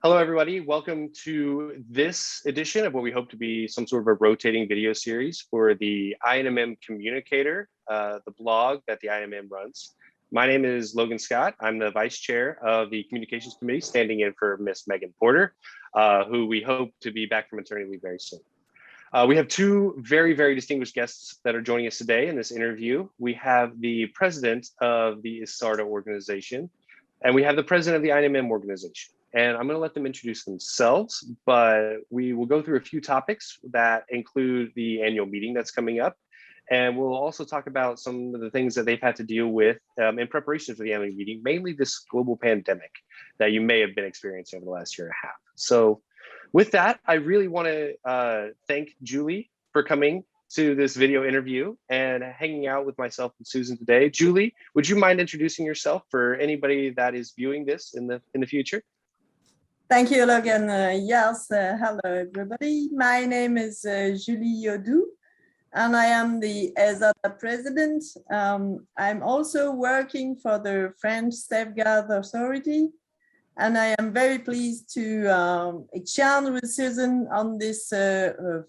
Hello, everybody. Welcome to this edition of what we hope to be some sort of a rotating video series for the INMM Communicator, the blog that the INMM runs. My name is Logan Scott. I'm the Vice Chair of the Communications Committee, standing in for Miss Megan Porter, who we hope to be back from maternity leave very soon. We have two very distinguished guests that are joining us today in this interview. We have the president of the ESARDA organization, and we have the president of the INMM organization. And I'm going to let them introduce themselves, but we will go through a few topics that include the annual meeting that's coming up. And we'll also talk about some of the things that they've had to deal with in preparation for the annual meeting, mainly this global pandemic that you may have been experiencing over the last year and a half. So with that, I really want to thank Julie for coming to this video interview and hanging out with myself and Susan today. Julie, would you mind introducing yourself for anybody that is viewing this in the future? Thank you, Logan. Yes, hello, everybody. My name is Julie Oddou, and I am the ESARDA president. I'm also working for the French Safeguard Authority, and I am very pleased to exchange with Susan on this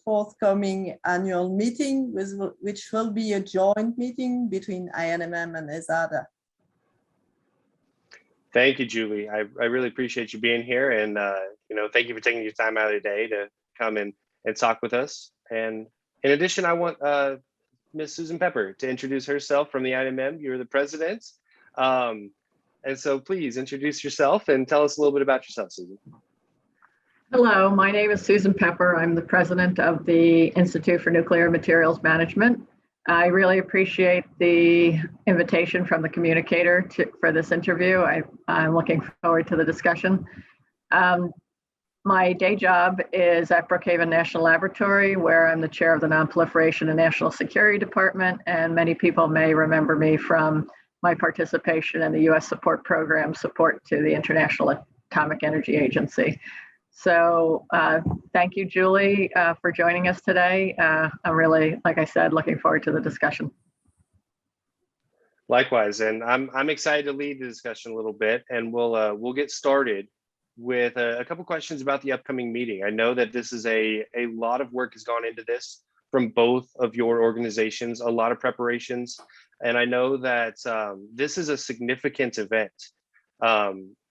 forthcoming annual meeting, which will be a joint meeting between INMM and ESARDA. Thank you, Julie. I really appreciate you being here, and thank you for taking your time out of the day to come and talk with us. And in addition, I want Ms. Susan Pepper to introduce herself from the INMM. You're the president, and so please introduce yourself and tell us a little bit about yourself, Susan. Hello, my name is Susan Pepper. I'm the president of the Institute for Nuclear Materials Management. I really appreciate the invitation from the Communicator for this interview. I'm looking forward to the discussion. My day job is at Brookhaven National Laboratory, where I'm the chair of the Non-Proliferation and National Security Department, and many people may remember me from my participation in the U.S. support program, support to the International Atomic Energy Agency. So thank you, Julie, for joining us today. I'm really, like I said, looking forward to the discussion. Likewise, and I'm excited to lead the discussion a little bit, and we'll get started with a couple questions about the upcoming meeting. I know that this is a lot of work has gone into this from both of your organizations, a lot of preparations, and I know that this is a significant event.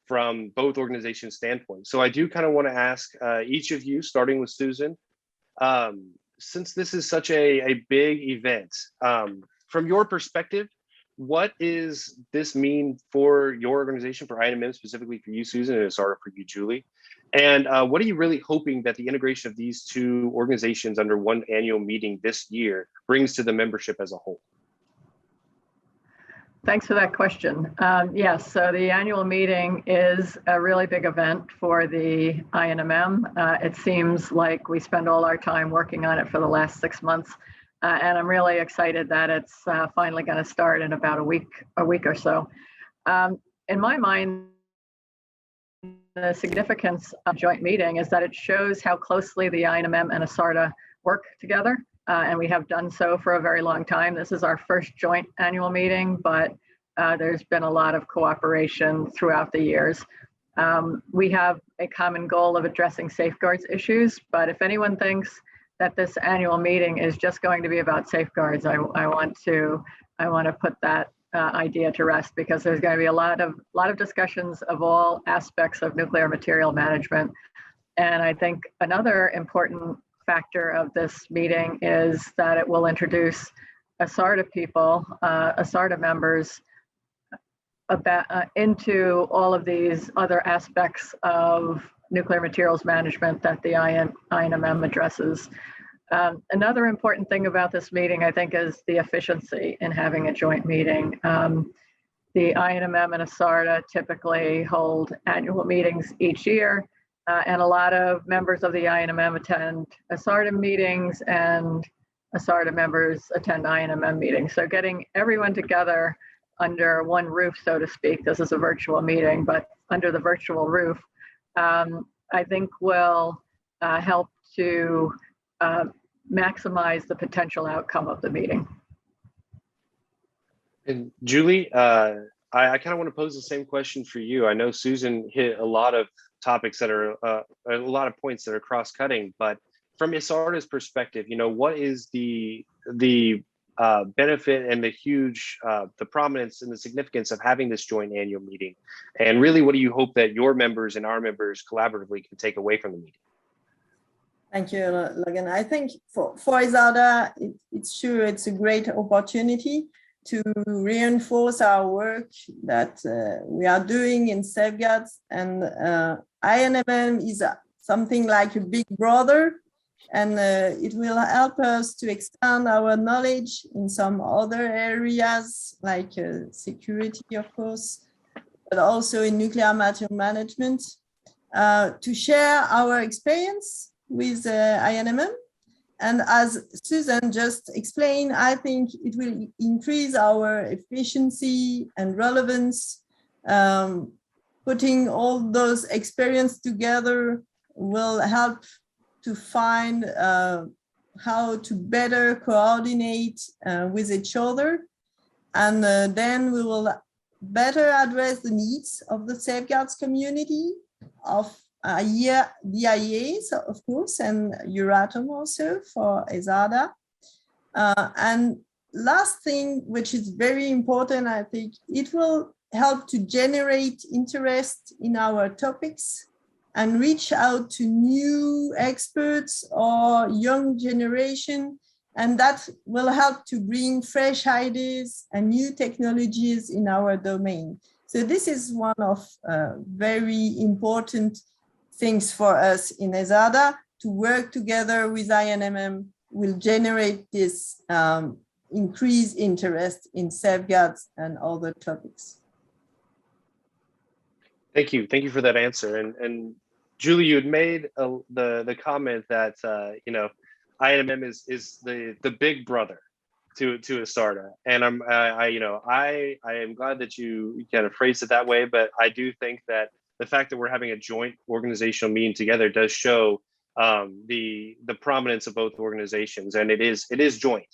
From both organizations' standpoint. So I do kind of want to ask each of you, starting with Susan, since this is such a big event, from your perspective, what does this mean for your organization, for INMM, specifically for you, Susan, and ESARDA for you, Julie? And what are you really hoping that the integration of these two organizations under one annual meeting this year brings to the membership as a whole? Thanks for that question. Yes, so the annual meeting is a really big event for the INMM. It seems like we spend all our time working on it for the last 6 months, and I'm really excited that it's finally going to start in about a week or so. In my mind, the significance of joint meeting is that it shows how closely the INMM and ESARDA work together. And we have done so for a very long time. This is our first joint annual meeting, but there's been a lot of cooperation throughout the years. We have a common goal of addressing safeguards issues, but if anyone thinks that this annual meeting is just going to be about safeguards, I want to put that idea to rest, because there's going to be a lot of discussions of all aspects of nuclear material management. And I think another important factor of this meeting is that it will introduce ESARDA people, ESARDA members, into all of these other aspects of nuclear materials management that the INMM addresses. Another important thing about this meeting, I think, is the efficiency in having a joint meeting. The INMM and ESARDA typically hold annual meetings each year. And a lot of members of the INMM attend ESARDA meetings, and ESARDA members attend INMM meetings. So getting everyone together under one roof, so to speak, this is a virtual meeting, but under the virtual roof, I think will help to maximize the potential outcome of the meeting. And Julie, I kind of want to pose the same question for you. I know Susan hit a lot of topics that are a lot of points that are cross-cutting. But from ESARDA's perspective, what is the benefit and the huge the prominence and the significance of having this joint annual meeting? And really, what do you hope that your members and our members collaboratively can take away from the meeting? Thank you, Logan. I think for ESARDA, it's true, it's a great opportunity to reinforce our work that we are doing in safeguards. And INMM is something like a big brother, and it will help us to expand our knowledge in some other areas like security, of course, but also in nuclear material management, to share our experience with INMM. And as Susan just explained, I think it will increase our efficiency and relevance. Putting all those experience together will help to find how to better coordinate with each other. And then we will better address the needs of the safeguards community, of the IAs, of course, and Euratom also for ESARDA. And last thing, which is very important, I think, it will help to generate interest in our topics and reach out to new experts or young generation. And that will help to bring fresh ideas and new technologies in our domain. So this is one of very important things for us in ESARDA. To work together with INMM will generate this increased interest in safeguards and other topics. Thank you for that answer. And Julie, you had made the comment that INMM is the big brother to ESARDA, and I am glad that you kind of phrased it that way. But I do think that the fact that we're having a joint organizational meeting together does show the prominence of both organizations, and it is joint,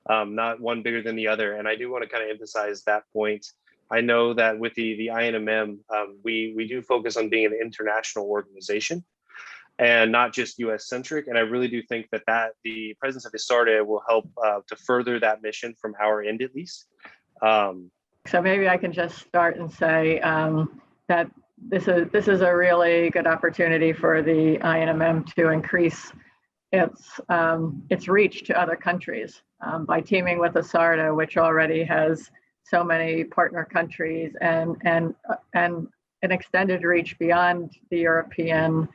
not one bigger than the other. And I do want to kind of emphasize that point. I know that with the INMM, we do focus on being an international organization and not just US centric. And I really do think that the presence of ESARDA will help to further that mission from our end, at least. So maybe I can just start and say that this is a really good opportunity for the INMM to increase its reach to other countries by teaming with ESARDA, which already has so many partner countries and an extended reach beyond the European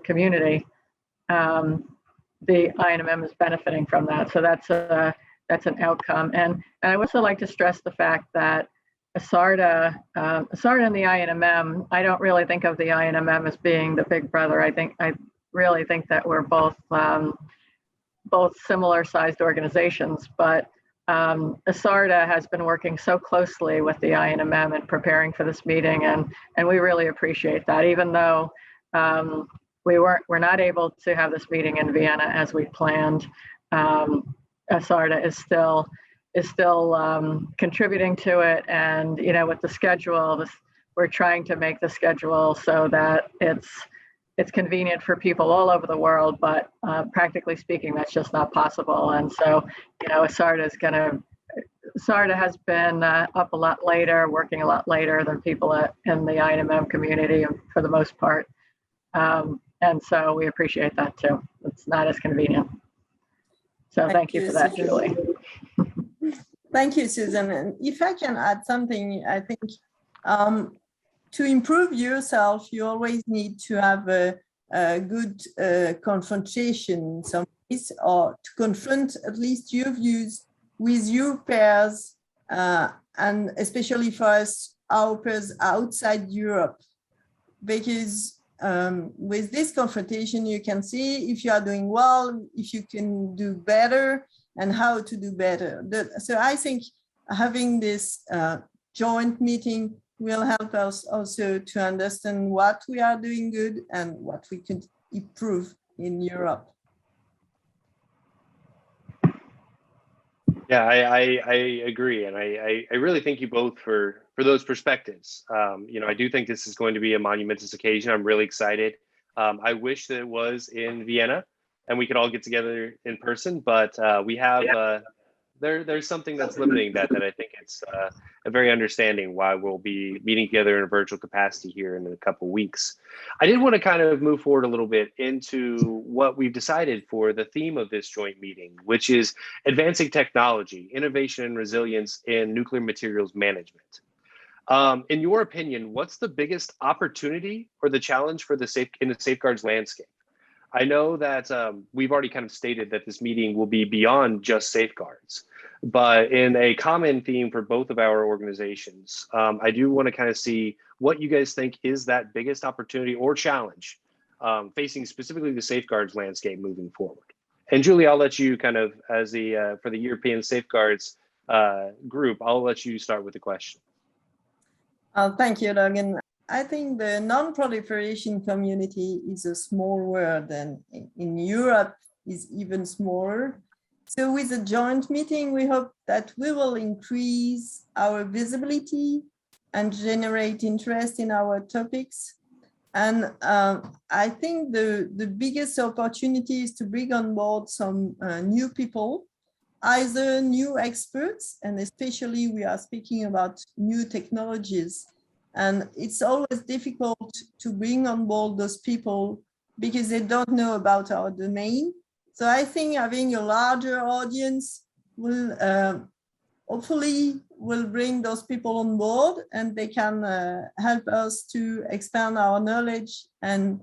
community. The INMM is benefiting from that, so that's an outcome. And I would also like to stress the fact that ESARDA and the INMM, I don't really think of the INMM as being the big brother. I really think that we're both similar sized organizations, but ESARDA has been working so closely with the INMM and preparing for this meeting, and we really appreciate that. Even though we're not able to have this meeting in Vienna as we planned, ESARDA is still contributing to it. And with the schedule, we're trying to make the schedule so that it's convenient for people all over the world, but practically speaking, that's just not possible. And so, ESARDA has been up a lot later, working a lot later than people in the INMM community for the most part. And so we appreciate that too. It's not as convenient. So thank you for that, Julie. Thank you, Susan. And if I can add something, I think to improve yourself, you always need to have a good confrontation in some ways, or to confront at least your views with your peers, and especially for us, our peers outside Europe. Because with this confrontation, you can see if you are doing well, if you can do better, and how to do better. So I think having this joint meeting will help us also to understand what we are doing good and what we can improve in Europe. Yeah, I agree, and I really thank you both for those perspectives. I do think this is going to be a monumentous occasion. I'm really excited. I wish that it was in Vienna and we could all get together in person, but we have there's something that's limiting that I think it's a very understanding why we'll be meeting together in a virtual capacity here in a couple of weeks. I did want to kind of move forward a little bit into what we've decided for the theme of this joint meeting, which is advancing technology, innovation, and resilience in nuclear materials management. In your opinion, what's the biggest opportunity or the challenge for the safeguards landscape? I know that we've already kind of stated that this meeting will be beyond just safeguards, but in a common theme for both of our organizations, I do want to kind of see what you guys think is that biggest opportunity or challenge facing specifically the safeguards landscape moving forward. And Julie, I'll let you kind of, as the for the European safeguards group, I'll let you start with the question. Thank you, Logan. I think the non-proliferation community is a small word, and in Europe is even smaller. So with a joint meeting, we hope that we will increase our visibility and generate interest in our topics. And I think the biggest opportunity is to bring on board some new people, either new experts, and especially we are speaking about new technologies. And it's always difficult to bring on board those people because they don't know about our domain. So I think having a larger audience will hopefully will bring those people on board, and they can help us to expand our knowledge and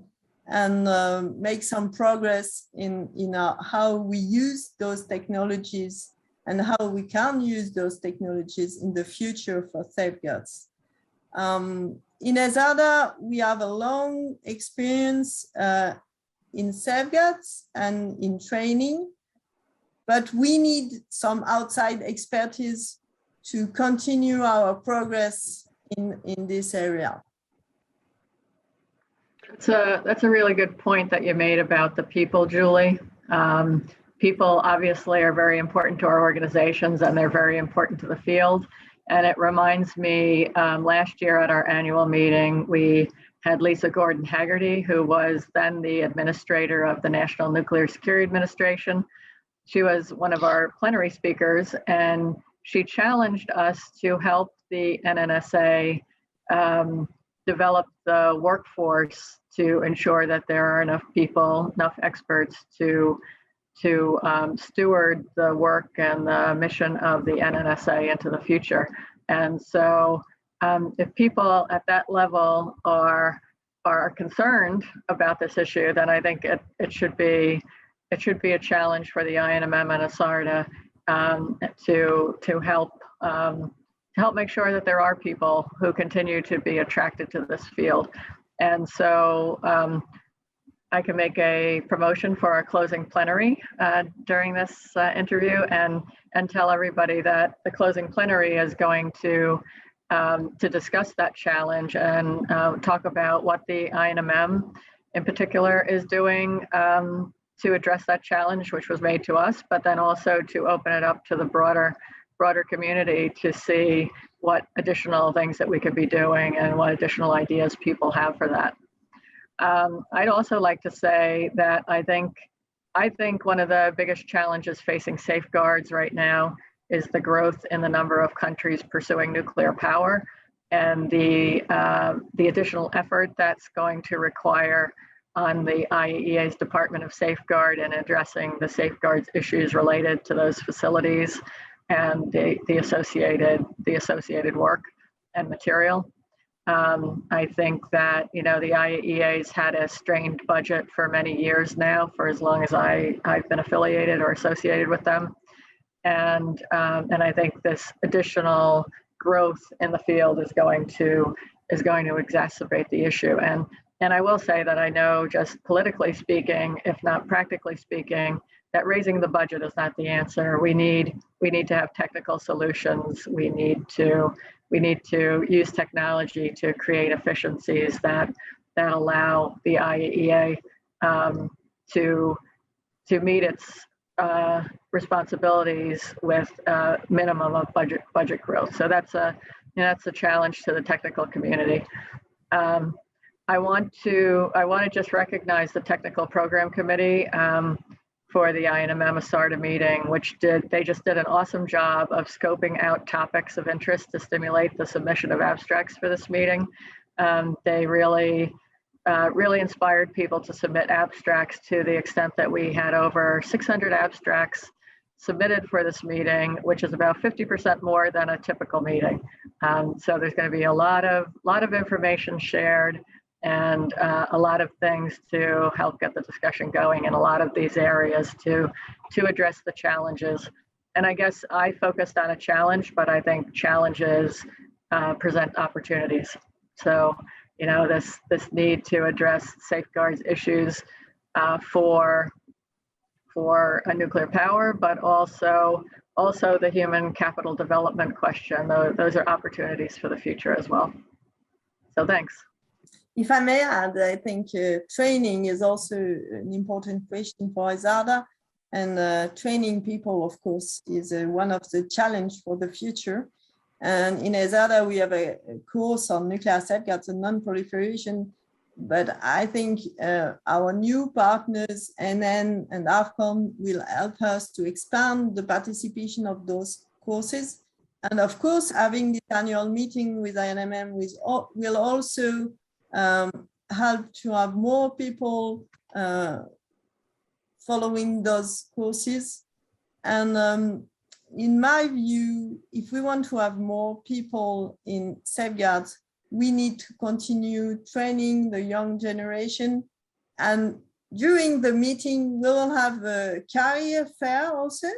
make some progress in how we use those technologies and how we can use those technologies in the future for safeguards. In ESARDA, we have a long experience in safeguards and in training, but we need some outside expertise to continue our progress in this area. That's a really good point that you made about the people, Julie. People obviously are very important to our organizations, and they're very important to the field. And it reminds me, last year at our annual meeting, we had Lisa Gordon-Haggerty, who was then the administrator of the National Nuclear Security Administration. She was one of our plenary speakers, and she challenged us to help the NNSA develop the workforce to ensure that there are enough people, enough experts to steward the work and the mission of the NNSA into the future. And so if people at that level are concerned about this issue, then I think it should be a challenge for the INMM and ESARDA to help make sure that there are people who continue to be attracted to this field. And so I can make a promotion for our closing plenary during this interview and tell everybody that the closing plenary is going to discuss that challenge and talk about what the INMM in particular is doing to address that challenge, which was made to us, but then also to open it up to the broader community to see what additional things that we could be doing and what additional ideas people have for that. I'd also like to say that I think one of the biggest challenges facing safeguards right now is the growth in the number of countries pursuing nuclear power and the additional effort that's going to require on the IAEA's Department of Safeguard in addressing the safeguards issues related to those facilities and the associated work and material. I think that, the IAEA's had a strained budget for many years now, for as long as I've been affiliated or associated with them. And I think this additional growth in the field is going to exacerbate the issue. And I will say that I know, just politically speaking, if not practically speaking, that raising the budget is not the answer. We need to have technical solutions. We need to use technology to create efficiencies that allow the IAEA to meet its responsibilities with minimum of budget growth. So that's a challenge to the technical community. I want to just recognize the technical program committee for the INMM ESARDA meeting, they just did an awesome job of scoping out topics of interest to stimulate the submission of abstracts for this meeting. They really inspired people to submit abstracts to the extent that we had over 600 abstracts submitted for this meeting, which is about 50% more than a typical meeting. So there's going to be a lot of information shared, and a lot of things to help get the discussion going in a lot of these areas to address the challenges. And I guess I focused on a challenge, but I think challenges present opportunities. So, this need to address safeguards issues for a nuclear power, but also the human capital development question. Those are opportunities for the future as well. So thanks. If I may add, I think training is also an important question for ESARDA, and training people, of course, is one of the challenges for the future. And in ESARDA, we have a course on nuclear safeguards and non-proliferation, but I think our new partners, INMM and ARCOM, will help us to expand the participation of those courses. And of course, having this annual meeting with INMM will also help to have more people following those courses. And in my view, if we want to have more people in safeguards, we need to continue training the young generation. And during the meeting, we will have a career fair also.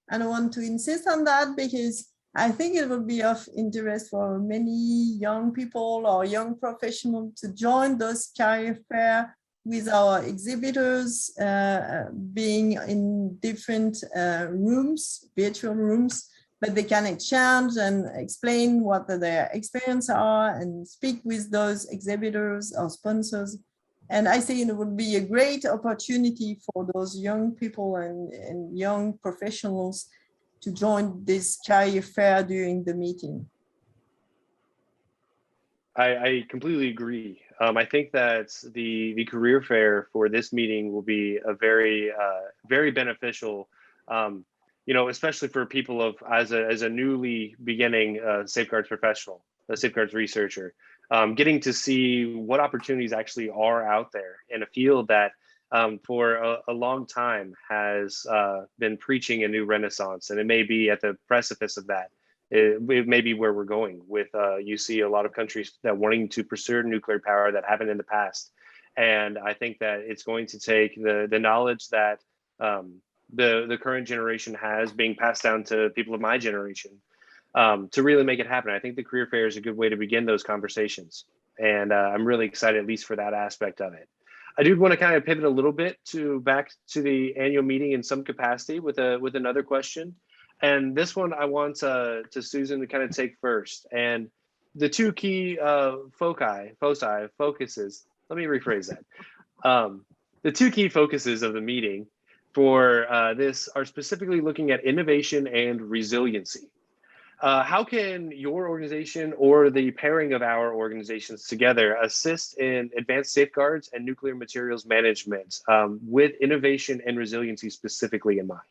And I want to insist on that because I think it will be of interest for many young people or young professionals to join those career fair with our exhibitors, being in different rooms, virtual rooms, but they can exchange and explain what their experience are and speak with those exhibitors or sponsors. And I think it would be a great opportunity for those young people and young professionals to join this career fair during the meeting. I completely agree. I think that the career fair for this meeting will be a very beneficial, especially for people as a newly beginning safeguards professional, a safeguards researcher, getting to see what opportunities actually are out there in a field that for a long time has been preaching a new renaissance, and it may be at the precipice of that. It may be where we're going with, you see a lot of countries that wanting to pursue nuclear power that haven't in the past. And I think that it's going to take the knowledge that the current generation has being passed down to people of my generation to really make it happen. I think the career fair is a good way to begin those conversations. And I'm really excited, at least for that aspect of it. I do want to kind of pivot a little bit back to the annual meeting in some capacity with another question. And this one I want to Susan to kind of take first. And the two key focuses, let me rephrase that. The two key focuses of the meeting for this are specifically looking at innovation and resiliency. How can your organization or the pairing of our organizations together assist in advanced safeguards and nuclear materials management with innovation and resiliency specifically in mind?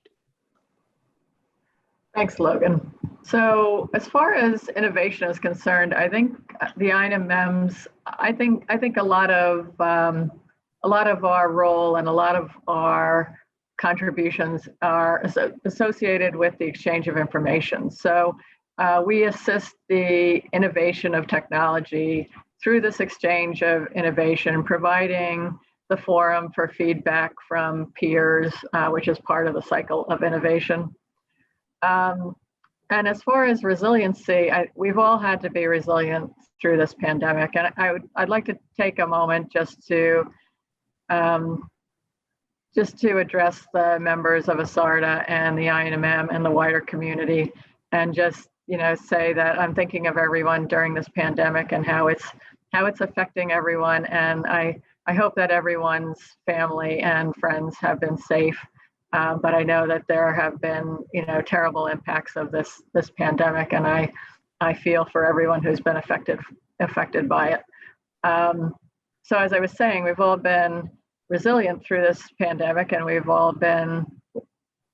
Thanks, Logan. So as far as innovation is concerned, I think the INMMs, I think a lot of our role and a lot of our contributions are associated with the exchange of information. So we assist the innovation of technology through this exchange of innovation, providing the forum for feedback from peers, which is part of the cycle of innovation. And as far as resiliency, we've all had to be resilient through this pandemic. And I'd like to take a moment just to address the members of ESARDA and the INMM and the wider community, and just say that I'm thinking of everyone during this pandemic and how it's affecting everyone. And I hope that everyone's family and friends have been safe But I know that there have been, terrible impacts of this pandemic, and I feel for everyone who's been affected by it. So as I was saying, we've all been resilient through this pandemic, and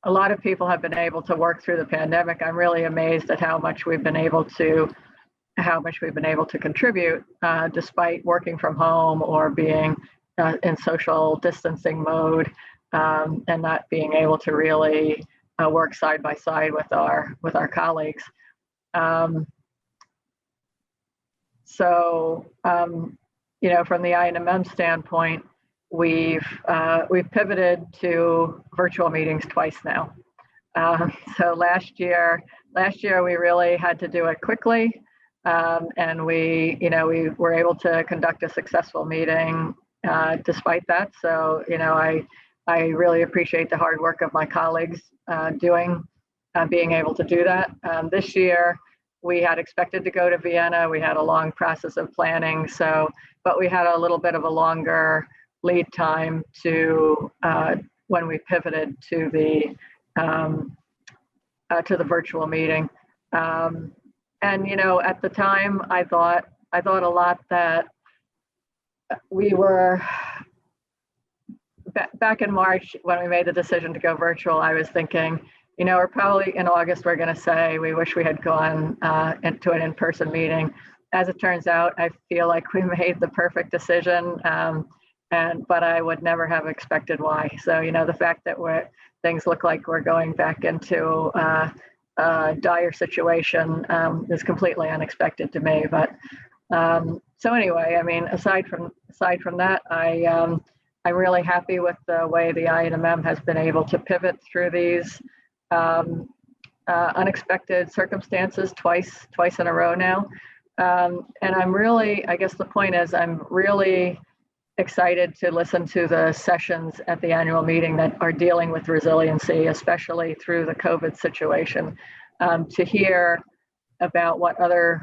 a lot of people have been able to work through the pandemic. I'm really amazed at how much we've been able to contribute despite working from home or being in social distancing mode, and not being able to really work side by side with our colleagues. From the INMM standpoint, we've pivoted to virtual meetings twice now. So last year we really had to do it quickly, and we were able to conduct a successful meeting despite that. So I really appreciate the hard work of my colleagues being able to do that. This year we had expected to go to Vienna. We had a long process of planning, but we had a little bit of a longer lead time to when we pivoted to the virtual meeting. And at the time, I thought a lot that we were back in March when we made the decision to go virtual. I was thinking, we're probably in August, we're going to say we wish we had gone into an in-person meeting. As it turns out, I feel like we made the perfect decision, but I would never have expected why. So, the fact that things look like we're going back into a dire situation is completely unexpected to me. But so anyway, I mean, aside from that, I'm really happy with the way the INMM has been able to pivot through these unexpected circumstances twice in a row now. And I guess the point is, I'm really excited to listen to the sessions at the annual meeting that are dealing with resiliency, especially through the COVID situation, to hear about what other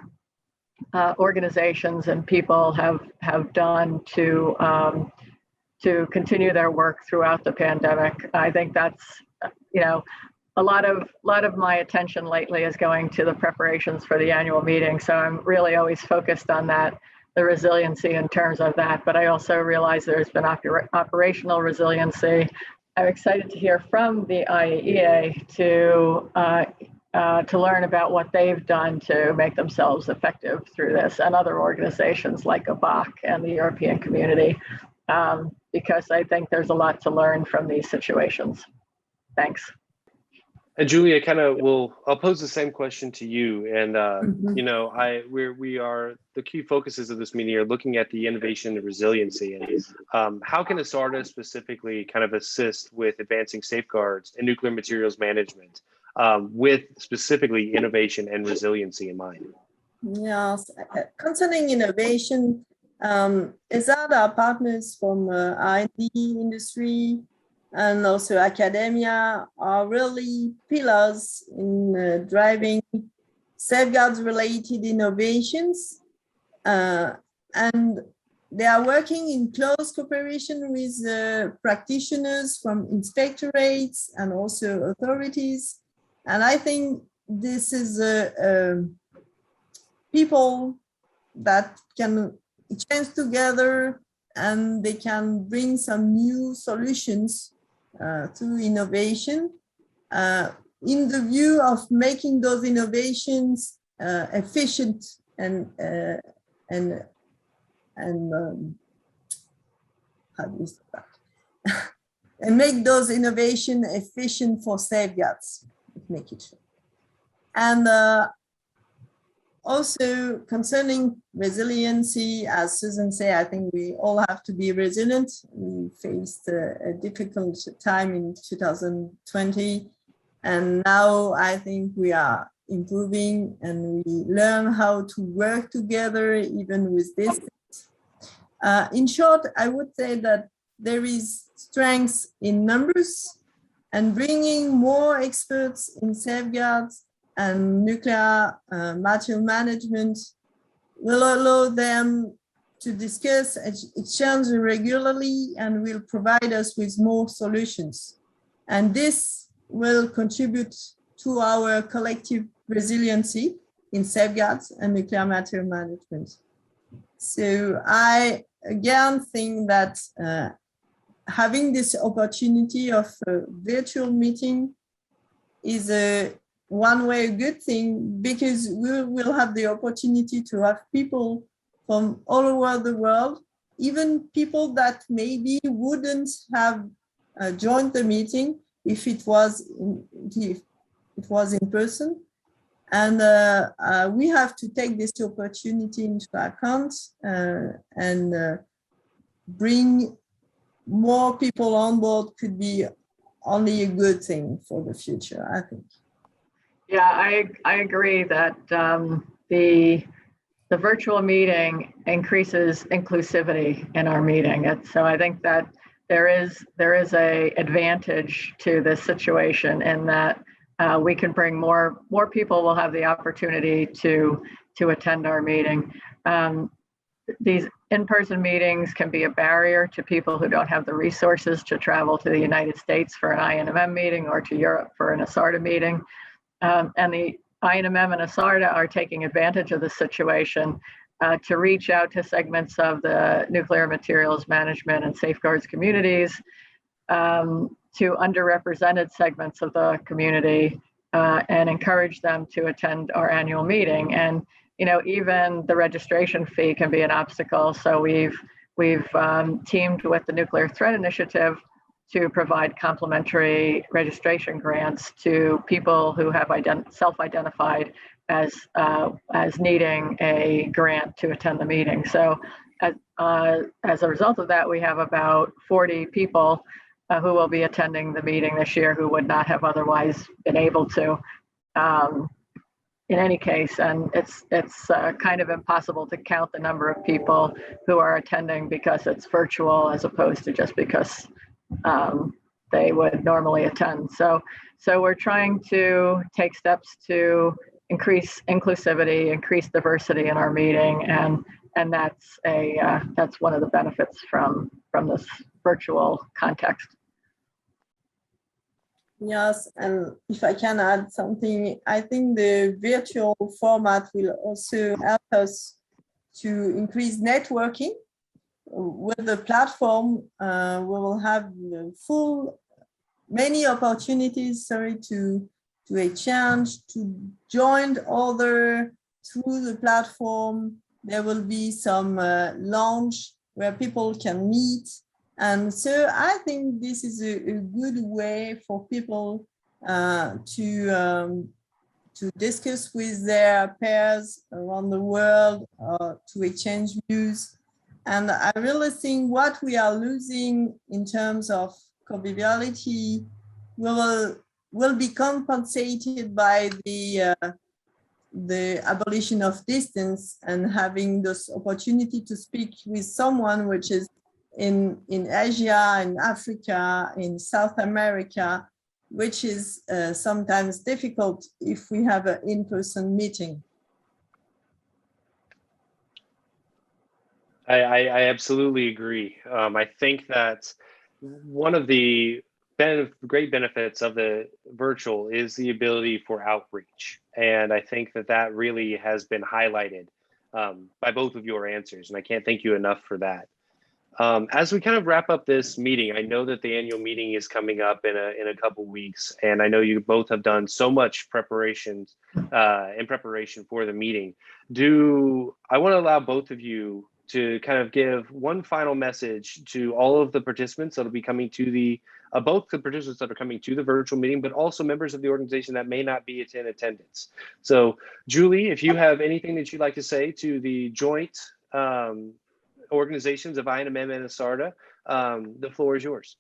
organizations and people have done to continue their work throughout the pandemic. I think that's, a lot of my attention lately is going to the preparations for the annual meeting. So I'm really always focused on that, the resiliency in terms of that. But I also realize there's been operational resiliency. I'm excited to hear from the IAEA to learn about what they've done to make themselves effective through this, and other organizations like ABAC and the European community, because I think there's a lot to learn from these situations. Thanks. And Julia, I'll pose the same question to you. And we are, the key focuses of this meeting are looking at the innovation and resiliency, and how can ESARDA specifically kind of assist with advancing safeguards and nuclear materials management, with specifically innovation and resiliency in mind? Yes, concerning innovation, ESARDA partners from R&D industry and also academia are really pillars in driving safeguards-related innovations, and they are working in close cooperation with practitioners from inspectorates and also authorities. And I think this is people that can change together, and they can bring some new solutions to innovation, in the view of making those innovations efficient and how do you say that? And make those innovations efficient for safeguards. Make it sure. And also concerning resiliency, as Susan said, I think we all have to be resilient. We faced a difficult time in 2020, and now I think we are improving and we learn how to work together even with this. In short, I would say that there is strength in numbers, and bringing more experts in safeguards and nuclear material management will allow them to discuss, exchange regularly, and will provide us with more solutions. And this will contribute to our collective resiliency in safeguards and nuclear material management. So I again think that having this opportunity of a virtual meeting is a one way a good thing, because we will have the opportunity to have people from all over the world, even people that maybe wouldn't have joined the meeting if it was in person. And we have to take this opportunity into account and bring more people on board could be only a good thing for the future, I think. Yeah, I agree that the virtual meeting increases inclusivity in our meeting. So I think that there is a advantage to this situation in that we can bring more people will have the opportunity to attend our meeting. These in-person meetings can be a barrier to people who don't have the resources to travel to the United States for an INMM meeting or to Europe for an ESARDA meeting. And the INMM and ESARDA are taking advantage of the situation to reach out to segments of the nuclear materials management and safeguards communities, to underrepresented segments of the community, and encourage them to attend our annual meeting. And even the registration fee can be an obstacle. So we've teamed with the Nuclear Threat Initiative to provide complimentary registration grants to people who have self-identified as needing a grant to attend the meeting. So as a result of that, we have about 40 people who will be attending the meeting this year who would not have otherwise been able to. In any case, and it's kind of impossible to count the number of people who are attending because it's virtual as opposed to just because they would normally attend. So we're trying to take steps to increase inclusivity, increase diversity in our meeting, and that's one of the benefits from this virtual context. Yes, and if I can add something, I think the virtual format will also help us to increase networking. With the platform, we will have many opportunities, to exchange, to join other through the platform. There will be some lounge where people can meet. And so I think this is a good way for people to discuss with their peers around the world, to exchange views. And I really think what we are losing in terms of conviviality will be compensated by the abolition of distance and having this opportunity to speak with someone which is in Asia, in Africa, in South America, which is sometimes difficult if we have an in-person meeting. I absolutely agree. I think that one of the great benefits of the virtual is the ability for outreach. And I think that really has been highlighted by both of your answers. And I can't thank you enough for that. As we kind of wrap up this meeting, I know that the annual meeting is coming up in a couple weeks, and I know you both have done so much preparation for the meeting. I want to allow both of you to kind of give one final message to all of the participants that will be coming to both the participants that are coming to the virtual meeting, but also members of the organization that may not be in attendance. So, Julie, if you have anything that you'd like to say to the joint organizations of INMM and ESARDA, the floor is yours.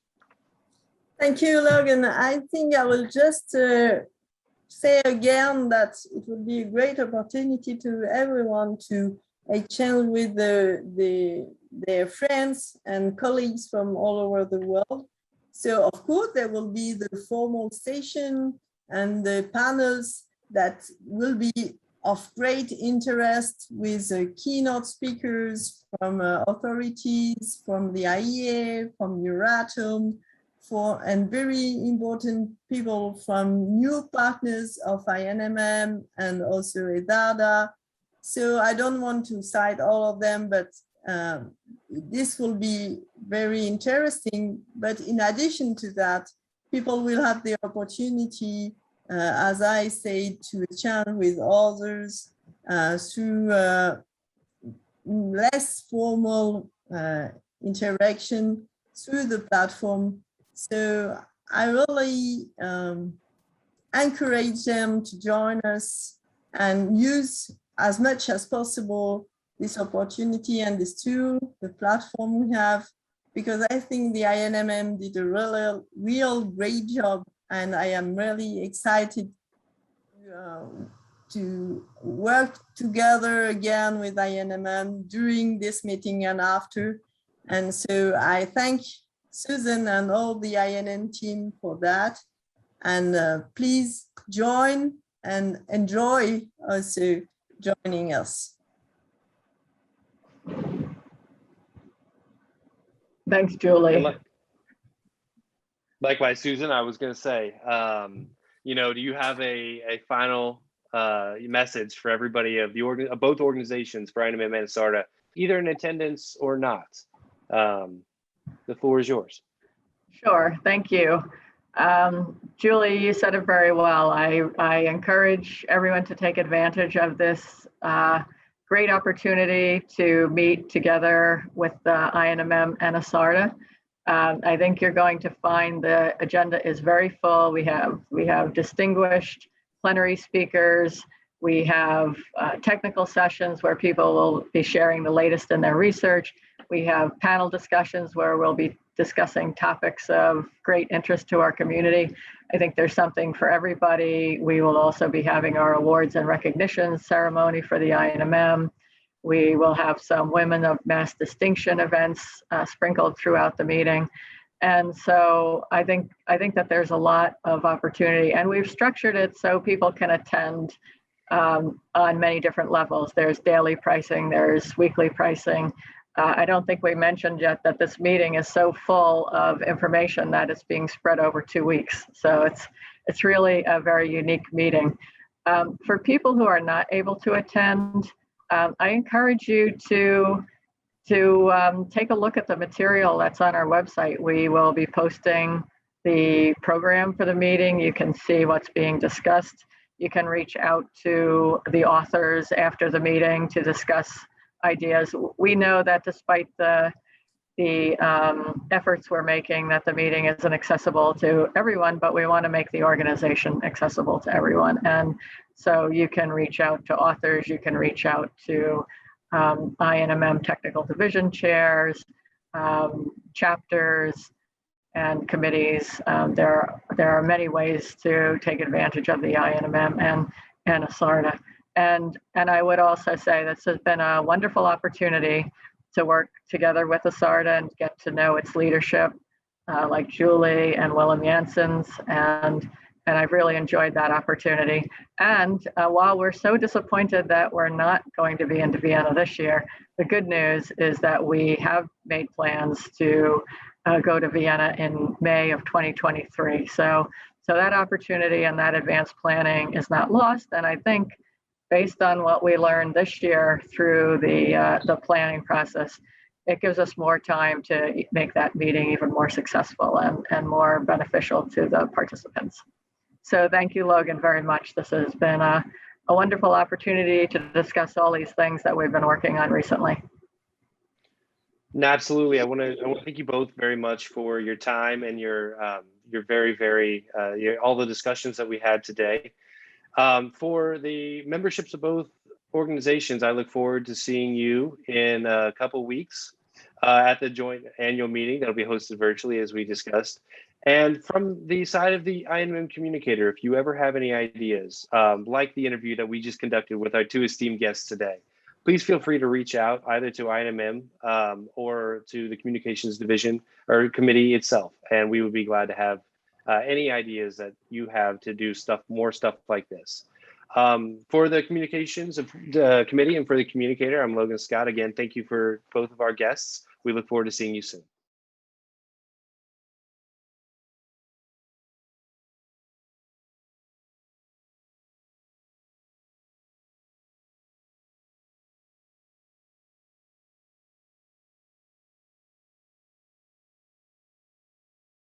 Thank you, Logan. I think I will just say again that it would be a great opportunity to everyone to exchange with their friends and colleagues from all over the world. So of course there will be the formal session and the panels that will be of great interest with keynote speakers from authorities, from the IEA, from Euratom, and very important people from new partners of INMM and also ESARDA. So I don't want to cite all of them, but this will be very interesting. But in addition to that, people will have the opportunity, as I said, to chat with others through less formal interaction through the platform. So I really encourage them to join us and use as much as possible this opportunity and this tool, the platform we have, because I think the INMM did a real great job, and I am really excited to work together again with INMM during this meeting and after. And so I thank Susan and all the INM team for that. And please join and enjoy also joining us. Thanks, Julie. Likewise, Susan, I was going to say, you know, do you have a final message for everybody of both organizations, for INMM and ESARDA, either in attendance or not? The floor is yours. Sure, thank you. Julie, you said it very well. I encourage everyone to take advantage of this great opportunity to meet together with the INMM and ESARDA. I think you're going to find the agenda is very full. We have distinguished plenary speakers. We have technical sessions where people will be sharing the latest in their research. We have panel discussions where we'll be discussing topics of great interest to our community. I think there's something for everybody. We will also be having our awards and recognition ceremony for the INMM. We will have some Women of Mass Distinction events sprinkled throughout the meeting. And so I think that there's a lot of opportunity, and we've structured it so people can attend on many different levels. There's daily pricing, there's weekly pricing. I don't think we mentioned yet that this meeting is so full of information that it's being spread over 2 weeks. So it's really a very unique meeting. For people who are not able to attend, I encourage you to take a look at the material that's on our website. We will be posting the program for the meeting. You can see what's being discussed. You can reach out to the authors after the meeting to discuss ideas. We know that despite the efforts we're making, that the meeting isn't accessible to everyone, but we want to make the organization accessible to everyone. And so you can reach out to authors, you can reach out to INMM technical division chairs, chapters, and committees. There are many ways to take advantage of the INMM and ESARDA. And I would also say this has been a wonderful opportunity to work together with ESARDA and get to know its leadership, like Julie and Willem Janssens, and I've really enjoyed that opportunity. And while we're so disappointed that we're not going to be in Vienna this year, the good news is that we have made plans to go to Vienna in May of 2023. So that opportunity and that advanced planning is not lost. And I think based on what we learned this year through the planning process, it gives us more time to make that meeting even more successful and more beneficial to the participants. So thank you, Logan, very much. This has been a wonderful opportunity to discuss all these things that we've been working on recently. No, absolutely. I want to thank you both very much for your time and your all the discussions that we had today. For the memberships of both organizations, I look forward to seeing you in a couple of weeks at the joint annual meeting that'll be hosted virtually, as we discussed. And from the side of the INMM Communicator, if you ever have any ideas, like the interview that we just conducted with our two esteemed guests today, please feel free to reach out either to INMM or to the Communications Division or Committee itself. And we would be glad to have any ideas that you have to do more stuff like this. For the Communications Committee and for the Communicator, I'm Logan Scott. Again, thank you for both of our guests. We look forward to seeing you soon.